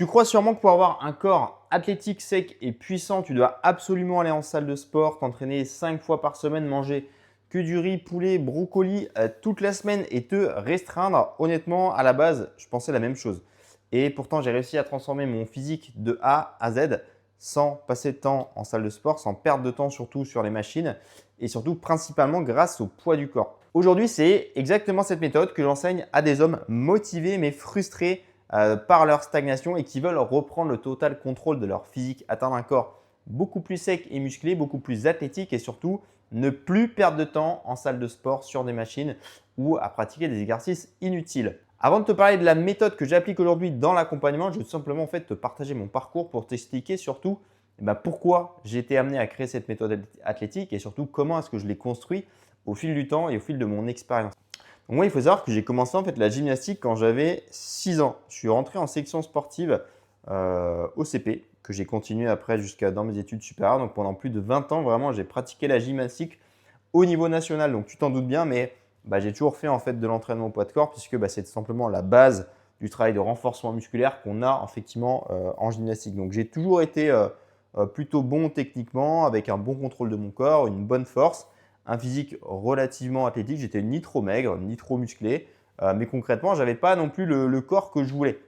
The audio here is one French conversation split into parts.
Tu crois sûrement que pour avoir un corps athlétique, sec et puissant, tu dois absolument aller en salle de sport, t'entraîner 5 fois par semaine, manger que du riz, poulet, brocoli toute la semaine et te restreindre. Honnêtement, à la base, je pensais la même chose. Et pourtant, j'ai réussi à transformer mon physique de A à Z sans passer de temps en salle de sport, sans perdre de temps surtout sur les machines et surtout principalement grâce au poids du corps. Aujourd'hui, c'est exactement cette méthode que j'enseigne à des hommes motivés mais frustrés par leur stagnation et qui veulent reprendre le total contrôle de leur physique, atteindre un corps beaucoup plus sec et musclé, beaucoup plus athlétique et surtout ne plus perdre de temps en salle de sport sur des machines ou à pratiquer des exercices inutiles. Avant de te parler de la méthode que j'applique aujourd'hui dans l'accompagnement, je vais tout simplement te partager mon parcours pour t'expliquer surtout pourquoi j'ai été amené à créer cette méthode athlétique et surtout comment est-ce que je l'ai construit au fil du temps et au fil de mon expérience. Donc moi, il faut savoir que j'ai commencé la gymnastique quand j'avais 6 ans. Je suis rentré en section sportive au CP, que j'ai continué après jusqu'à dans mes études supérieures. Donc pendant plus de 20 ans, vraiment, j'ai pratiqué la gymnastique au niveau national. Donc tu t'en doutes bien, mais j'ai toujours fait de l'entraînement au poids de corps puisque c'est tout simplement la base du travail de renforcement musculaire qu'on a effectivement en gymnastique. Donc j'ai toujours été plutôt bon techniquement, avec un bon contrôle de mon corps, une bonne force, un physique relativement athlétique. J'étais ni trop maigre, ni trop musclé, mais concrètement, je n'avais pas non plus le corps que je voulais,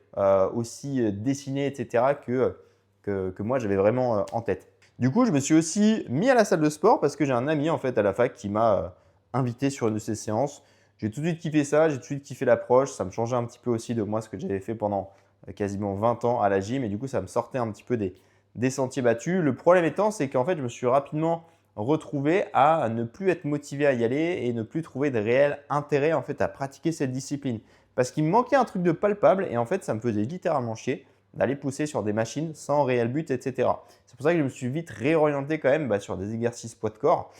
aussi dessiné, etc., que moi j'avais vraiment en tête. Du coup, je me suis aussi mis à la salle de sport parce que j'ai un ami à la fac qui m'a invité sur une de ses séances. J'ai tout de suite kiffé ça, j'ai tout de suite kiffé l'approche. Ça me changeait un petit peu aussi de moi ce que j'avais fait pendant quasiment 20 ans à la gym et du coup, ça me sortait un petit peu des sentiers battus. Le problème étant, c'est qu'en fait, je me suis rapidement retrouvé à ne plus être motivé à y aller et ne plus trouver de réel intérêt à pratiquer cette discipline. Parce qu'il me manquait un truc de palpable et ça me faisait littéralement chier d'aller pousser sur des machines sans réel but, etc. C'est pour ça que je me suis vite réorienté quand même sur des exercices poids de corps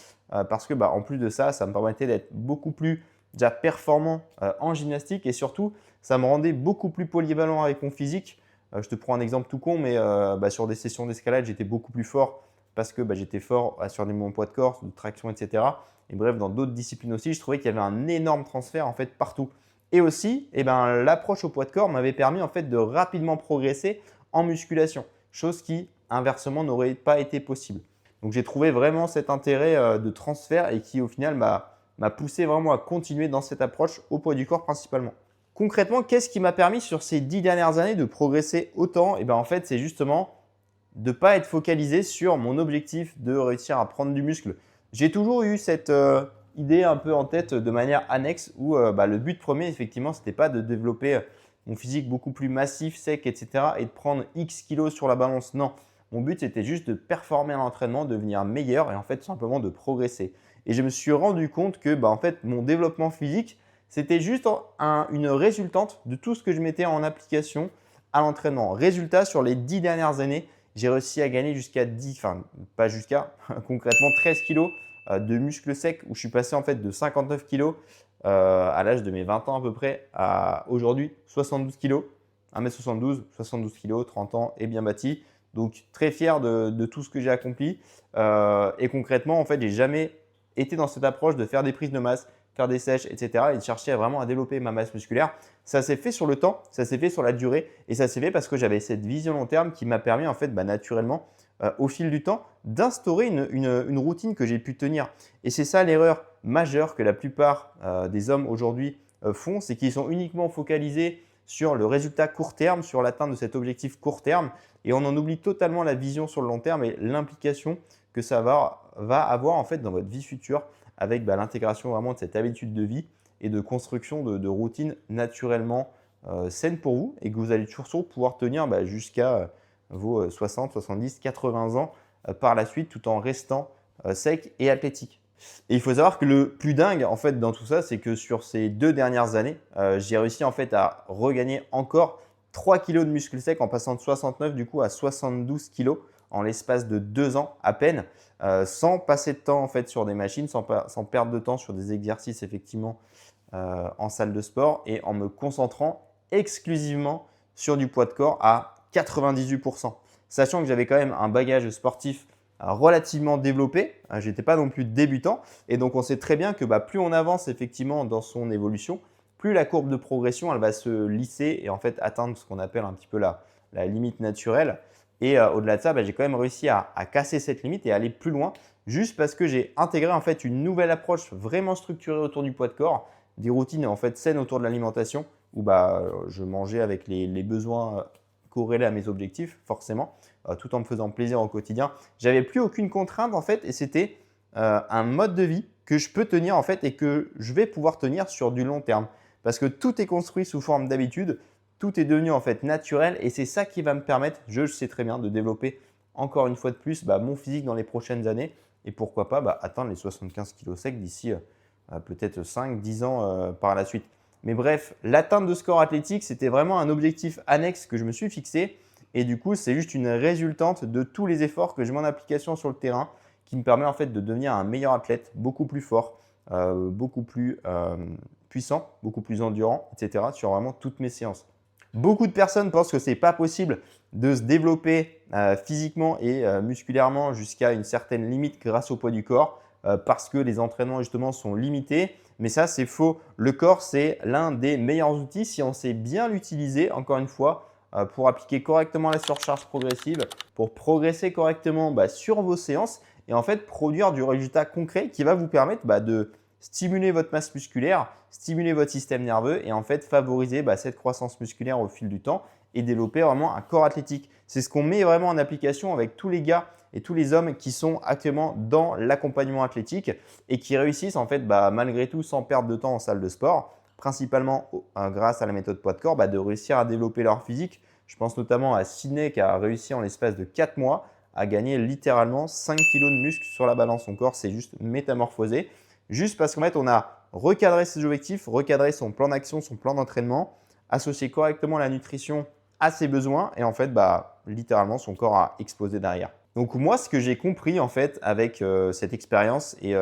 parce que en plus de ça, ça me permettait d'être beaucoup plus déjà performant en gymnastique et surtout, ça me rendait beaucoup plus polyvalent avec mon physique. Je te prends un exemple tout con, mais sur des sessions d'escalade, j'étais beaucoup plus fort parce que j'étais fort sur des mouvements poids de corps, de traction, etc. Et bref, dans d'autres disciplines aussi, je trouvais qu'il y avait un énorme transfert partout. Et aussi, l'approche au poids de corps m'avait permis de rapidement progresser en musculation, chose qui inversement n'aurait pas été possible. Donc j'ai trouvé vraiment cet intérêt de transfert et qui au final m'a poussé vraiment à continuer dans cette approche au poids du corps principalement. Concrètement, qu'est-ce qui m'a permis sur ces 10 dernières années de progresser autant? C'est justement de ne pas être focalisé sur mon objectif de réussir à prendre du muscle. J'ai toujours eu cette idée un peu en tête de manière annexe où le but premier, effectivement, ce n'était pas de développer mon physique beaucoup plus massif, sec, etc. et de prendre X kilos sur la balance. Non, mon but, c'était juste de performer à l'entraînement, de devenir meilleur et tout simplement de progresser. Et je me suis rendu compte que mon développement physique, c'était juste une résultante de tout ce que je mettais en application à l'entraînement. Résultat, sur les 10 dernières années, j'ai réussi à gagner jusqu'à 10, enfin pas jusqu'à, concrètement 13 kilos de muscles secs où je suis passé de 59 kilos à l'âge de mes 20 ans à peu près à aujourd'hui 72 kilos, 1m72, 72 kilos, 30 ans et bien bâti. Donc très fier de tout ce que j'ai accompli et concrètement j'ai jamais été dans cette approche de faire des prises de masse, faire des sèches, etc. et de chercher vraiment à développer ma masse musculaire. Ça s'est fait sur le temps, ça s'est fait sur la durée et ça s'est fait parce que j'avais cette vision long terme qui m'a permis naturellement au fil du temps d'instaurer une routine que j'ai pu tenir. Et c'est ça l'erreur majeure que la plupart des hommes aujourd'hui font, c'est qu'ils sont uniquement focalisés sur le résultat court terme, sur l'atteinte de cet objectif court terme et on en oublie totalement la vision sur le long terme et l'implication que ça va avoir dans votre vie future avec l'intégration vraiment de cette habitude de vie et de construction de routines naturellement saines pour vous et que vous allez toujours pouvoir tenir jusqu'à vos 60, 70, 80 ans par la suite tout en restant sec et athlétique. Et il faut savoir que le plus dingue dans tout ça, c'est que sur ces 2 dernières années, j'ai réussi à regagner encore 3 kilos de muscles secs en passant de 69 du coup à 72 kilos en l'espace de 2 ans à peine, sans passer de temps sur des machines, sans perdre de temps sur des exercices effectivement en salle de sport et en me concentrant exclusivement sur du poids de corps à 98%. Sachant que j'avais quand même un bagage sportif relativement développé, je n'étais pas non plus débutant et donc on sait très bien que plus on avance effectivement dans son évolution, plus la courbe de progression elle va se lisser et atteindre ce qu'on appelle un petit peu la limite naturelle. Et au-delà de ça, j'ai quand même réussi à casser cette limite et aller plus loin juste parce que j'ai intégré en fait une nouvelle approche vraiment structurée autour du poids de corps, des routines en fait saines autour de l'alimentation où je mangeais avec les besoins corrélés à mes objectifs forcément, tout en me faisant plaisir au quotidien. J'avais plus aucune contrainte en fait et c'était un mode de vie que je peux tenir en fait et que je vais pouvoir tenir sur du long terme parce que tout est construit sous forme d'habitude. Tout est devenu en fait naturel et c'est ça qui va me permettre, je le sais très bien, de développer encore une fois de plus mon physique dans les prochaines années et pourquoi pas atteindre les 75 kg secs d'ici peut-être 5-10 ans par la suite. Mais bref, l'atteinte de score athlétique, c'était vraiment un objectif annexe que je me suis fixé et du coup, c'est juste une résultante de tous les efforts que je mets en application sur le terrain qui me permet en fait de devenir un meilleur athlète, beaucoup plus fort, beaucoup plus puissant, beaucoup plus endurant, etc. sur vraiment toutes mes séances. Beaucoup de personnes pensent que ce n'est pas possible de se développer physiquement et musculairement jusqu'à une certaine limite grâce au poids du corps parce que les entraînements justement sont limités. Mais ça, c'est faux. Le corps, c'est l'un des meilleurs outils si on sait bien l'utiliser, encore une fois, pour appliquer correctement la surcharge progressive, pour progresser correctement sur vos séances et en fait produire du résultat concret qui va vous permettre de stimuler votre masse musculaire, stimuler votre système nerveux et en fait favoriser cette croissance musculaire au fil du temps et développer vraiment un corps athlétique. C'est ce qu'on met vraiment en application avec tous les gars et tous les hommes qui sont actuellement dans l'accompagnement athlétique et qui réussissent en fait malgré tout sans perdre de temps en salle de sport, principalement grâce à la méthode poids de corps, de réussir à développer leur physique. Je pense notamment à Sidney qui a réussi en l'espace de 4 mois à gagner littéralement 5 kg de muscle sur la balance. Son corps s'est juste métamorphosé. Juste parce qu'en fait, on a recadré ses objectifs, recadré son plan d'action, son plan d'entraînement, associé correctement la nutrition à ses besoins et en fait, littéralement, son corps a explosé derrière. Donc moi, ce que j'ai compris en fait avec cette expérience et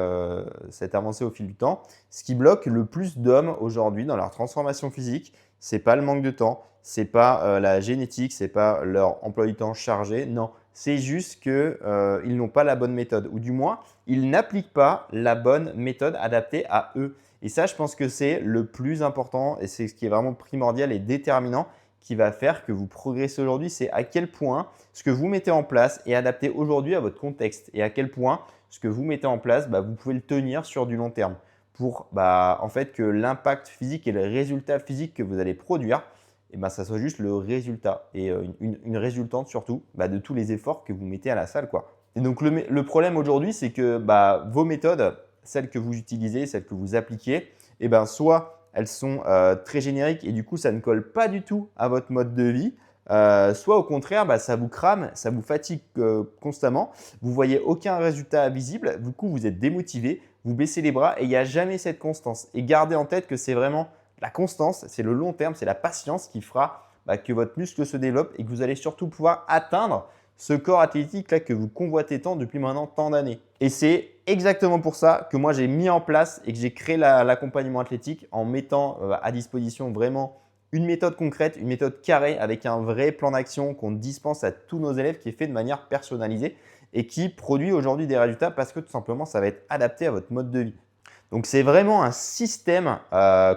cette avancée au fil du temps, ce qui bloque le plus d'hommes aujourd'hui dans leur transformation physique, c'est pas le manque de temps, c'est pas la génétique, c'est pas leur emploi du temps chargé, non, c'est juste qu'ils n'ont pas la bonne méthode ou du moins, ils n'appliquent pas la bonne méthode adaptée à eux. Et ça, je pense que c'est le plus important et c'est ce qui est vraiment primordial et déterminant qui va faire que vous progressez aujourd'hui. C'est à quel point ce que vous mettez en place est adapté aujourd'hui à votre contexte et à quel point ce que vous mettez en place, vous pouvez le tenir sur du long terme pour en fait que l'impact physique et le résultat physique que vous allez produire, ça soit juste le résultat et une résultante surtout de tous les efforts que vous mettez à la salle, quoi. Et donc le problème aujourd'hui, c'est que vos méthodes, celles que vous utilisez, celles que vous appliquez, soit elles sont très génériques et du coup, ça ne colle pas du tout à votre mode de vie. Soit au contraire, ça vous crame, ça vous fatigue constamment, vous voyez aucun résultat visible, du coup vous êtes démotivé, vous baissez les bras et il n'y a jamais cette constance. Et gardez en tête que c'est vraiment la constance, c'est le long terme, c'est la patience qui fera que votre muscle se développe et que vous allez surtout pouvoir atteindre ce corps athlétique là que vous convoitez tant depuis maintenant tant d'années. Et c'est exactement pour ça que moi j'ai mis en place et que j'ai créé l'accompagnement athlétique en mettant à disposition vraiment une méthode concrète, une méthode carrée avec un vrai plan d'action qu'on dispense à tous nos élèves qui est fait de manière personnalisée et qui produit aujourd'hui des résultats parce que tout simplement ça va être adapté à votre mode de vie. Donc c'est vraiment un système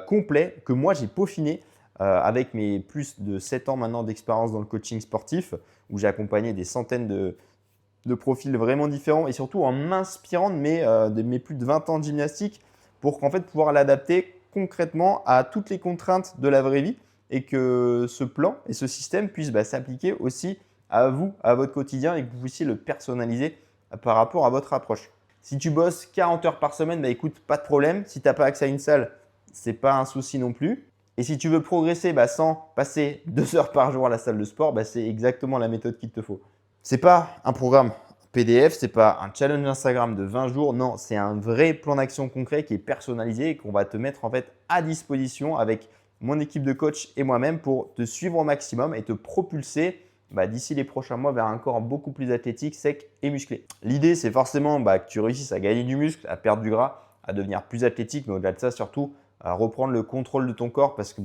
complet que moi j'ai peaufiné avec mes plus de 7 ans maintenant d'expérience dans le coaching sportif où j'ai accompagné des centaines de profils vraiment différents et surtout en m'inspirant de mes plus de 20 ans de gymnastique pour qu'en fait pouvoir l'adapter concrètement à toutes les contraintes de la vraie vie et que ce plan et ce système puissent s'appliquer aussi à vous, à votre quotidien et que vous puissiez le personnaliser par rapport à votre approche. Si tu bosses 40 heures par semaine, écoute, pas de problème. Si tu n'as pas accès à une salle, ce n'est pas un souci non plus. Et si tu veux progresser sans passer 2 heures par jour à la salle de sport, c'est exactement la méthode qu'il te faut. Ce n'est pas un programme PDF, ce n'est pas un challenge Instagram de 20 jours. Non, c'est un vrai plan d'action concret qui est personnalisé et qu'on va te mettre en fait à disposition avec mon équipe de coach et moi-même pour te suivre au maximum et te propulser d'ici les prochains mois vers un corps beaucoup plus athlétique, sec et musclé. L'idée, c'est forcément que tu réussisses à gagner du muscle, à perdre du gras, à devenir plus athlétique, mais au-delà de ça, surtout, à reprendre le contrôle de ton corps parce que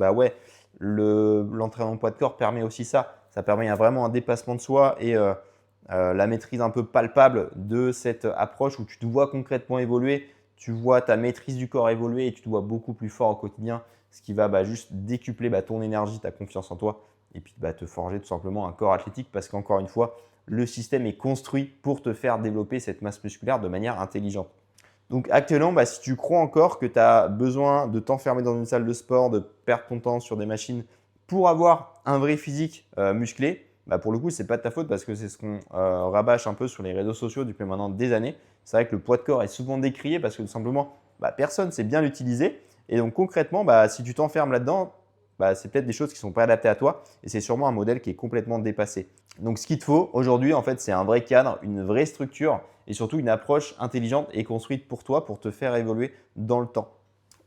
l'entraînement poids de corps permet aussi ça. Ça permet vraiment un dépassement de soi et la maîtrise un peu palpable de cette approche où tu te vois concrètement évoluer, tu vois ta maîtrise du corps évoluer et tu te vois beaucoup plus fort au quotidien, ce qui va juste décupler ton énergie, ta confiance en toi et puis te forger tout simplement un corps athlétique parce qu'encore une fois, le système est construit pour te faire développer cette masse musculaire de manière intelligente. Donc actuellement, si tu crois encore que tu as besoin de t'enfermer dans une salle de sport, de perdre ton temps sur des machines pour avoir un vrai physique musclé, pour le coup, ce n'est pas de ta faute parce que c'est ce qu'on rabâche un peu sur les réseaux sociaux depuis maintenant des années. C'est vrai que le poids de corps est souvent décrié parce que tout simplement, personne ne sait bien l'utiliser. Et donc concrètement, si tu t'enfermes là-dedans, c'est peut-être des choses qui ne sont pas adaptées à toi et c'est sûrement un modèle qui est complètement dépassé. Donc ce qu'il te faut aujourd'hui, en fait, c'est un vrai cadre, une vraie structure et surtout une approche intelligente et construite pour toi pour te faire évoluer dans le temps.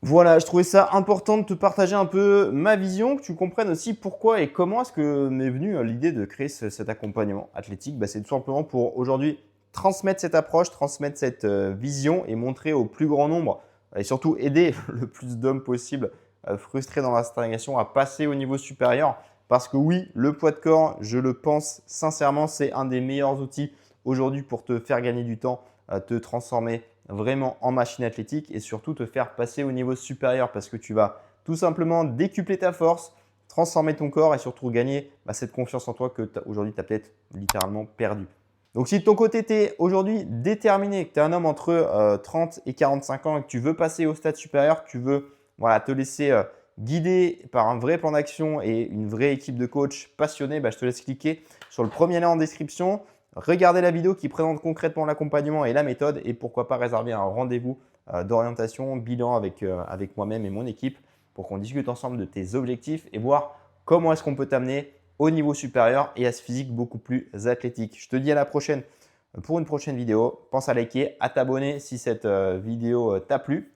Voilà, je trouvais ça important de te partager un peu ma vision, que tu comprennes aussi pourquoi et comment est-ce que m'est venue l'idée de créer cet accompagnement athlétique. C'est tout simplement pour aujourd'hui transmettre cette approche, transmettre cette vision et montrer au plus grand nombre et surtout aider le plus d'hommes possible frustrés dans la stagnation à passer au niveau supérieur. Parce que oui, le poids de corps, je le pense sincèrement, c'est un des meilleurs outils aujourd'hui pour te faire gagner du temps, te transformer vraiment en machine athlétique et surtout te faire passer au niveau supérieur parce que tu vas tout simplement décupler ta force, transformer ton corps et surtout gagner cette confiance en toi que aujourd'hui tu as peut-être littéralement perdu. Donc si de ton côté tu es aujourd'hui déterminé, que tu es un homme entre 30 et 45 ans et que tu veux passer au stade supérieur, que tu veux te laisser guider par un vrai plan d'action et une vraie équipe de coachs passionnés, je te laisse cliquer sur le premier lien en description. Regardez la vidéo qui présente concrètement l'accompagnement et la méthode et pourquoi pas réserver un rendez-vous d'orientation, bilan avec moi-même et mon équipe pour qu'on discute ensemble de tes objectifs et voir comment est-ce qu'on peut t'amener au niveau supérieur et à ce physique beaucoup plus athlétique. Je te dis à la prochaine pour une prochaine vidéo. Pense à liker, à t'abonner si cette vidéo t'a plu